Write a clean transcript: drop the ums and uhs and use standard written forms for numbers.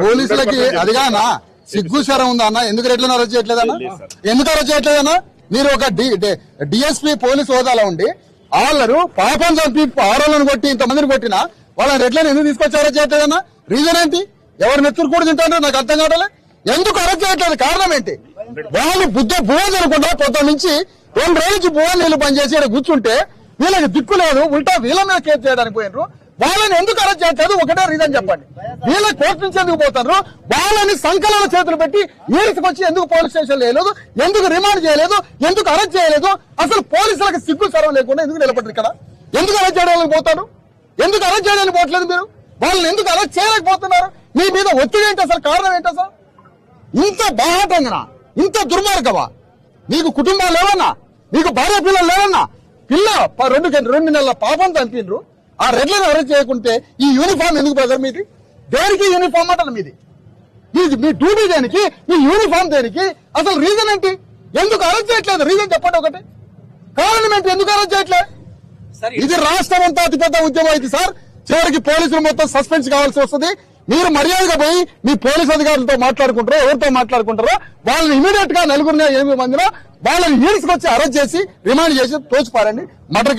పోలీసులకి అదిగానా సిగ్గు శరం ఉందా అన్న? ఎందుకు రెడ్లను అరెస్ట్ చేయట్లేదన్నా? ఎందుకు అరెస్ట్ చేయట్లేదన్నా? మీరు ఒక డిఎస్పీ పోలీసు హోదాలో ఉండి వాళ్ళను పాపం చంపి ఆరోలను కొట్టి ఇంతమందిని కొట్టినా వాళ్ళని రెడ్లను ఎందుకు తీసుకొచ్చి అరెస్ట్ చేయట్లేదన్నా? రీజన్ ఏంటి? ఎవరు నెత్తురు కూడా తింటారో నాకు అర్థం కావట్లే. ఎందుకు అరెస్ట్ చేయట్లేదు? కారణం ఏంటి? వాళ్ళు భువన్ అనుకుంటా కొత్త నుంచి 2 రోజుల నుంచి భువన్ నీళ్లు పనిచేసి ఇక్కడ కూర్చుంటే వీళ్ళకి దిక్కు లేదు, ఉల్టా వీళ్ళ మీద కేసు చేయడానికి పోయినరు. వాళ్ళని ఎందుకు అరెస్ట్ చేయట్లేదు? ఒకటే రీజన్ చెప్పండి. వీళ్ళ కోర్టు నుంచి ఎందుకు పోతారు? వాళ్ళని సంకలన చేతులు పెట్టి ఈడ్చుకొచ్చి ఎందుకు పోలీస్ స్టేషన్ చేయలేదు? ఎందుకు రిమాండ్ చేయలేదు? ఎందుకు అరెస్ట్ చేయలేదు? అసలు పోలీసులకు సిగ్గు సర్వం లేకుండా ఎందుకు నిలబడ్డారు ఇక్కడ? ఎందుకు అరెస్ట్ చేయడానికి పోతారు? ఎందుకు అరెస్ట్ చేయడానికి పోవట్లేదు మీరు? వాళ్ళని ఎందుకు అరెస్ట్ చేయలేకపోతున్నారు? మీ మీద ఒత్తిడి ఏంటి? అసలు కారణం ఏంటి? అసలు ఇంత బాహాటంగా, ఇంత దుర్మార్గమా? మీకు కుటుంబాలు లేవన్నా? మీకు భార్య పిల్లలు లేవన్నా? పిల్ల 2 నెలల పాపం చంపినరు. ఆ రెడ్లను అరెస్ట్ చేయకుంటే ఈ యూనిఫామ్ ఎందుకు బ్రదర్ మీది? దేనికి యూనిఫామ్ అంటారు మీది? మీ డ్యూటీ దేనికి? మీ యూనిఫామ్ దేనికి? అసలు రీజన్ ఏంటి? ఎందుకు అరెస్ట్ చేయట్లేదు? రీజన్ చెప్పండి ఒకటి. కారణం ఏంటి? ఎందుకు అరెస్ట్ చేయట్లేదు? ఇది రాష్ట్రం అంతా అతిపెద్ద ఉద్యమం అయితే సార్. చివరికి పోలీసులు మొత్తం సస్పెన్స్ కావాల్సి వస్తుంది. మీరు మర్యాదగా పోయి మీ పోలీసు అధికారులతో మాట్లాడుకుంటారో, ఎవరితో మాట్లాడుకుంటారో వాళ్ళని ఇమీడియట్ గా 8 మందిలో వాళ్ళని ఈడ్చుకొచ్చి అరెస్ట్ చేసి రిమాండ్ చేసి తోచిపారండి. మర్డర్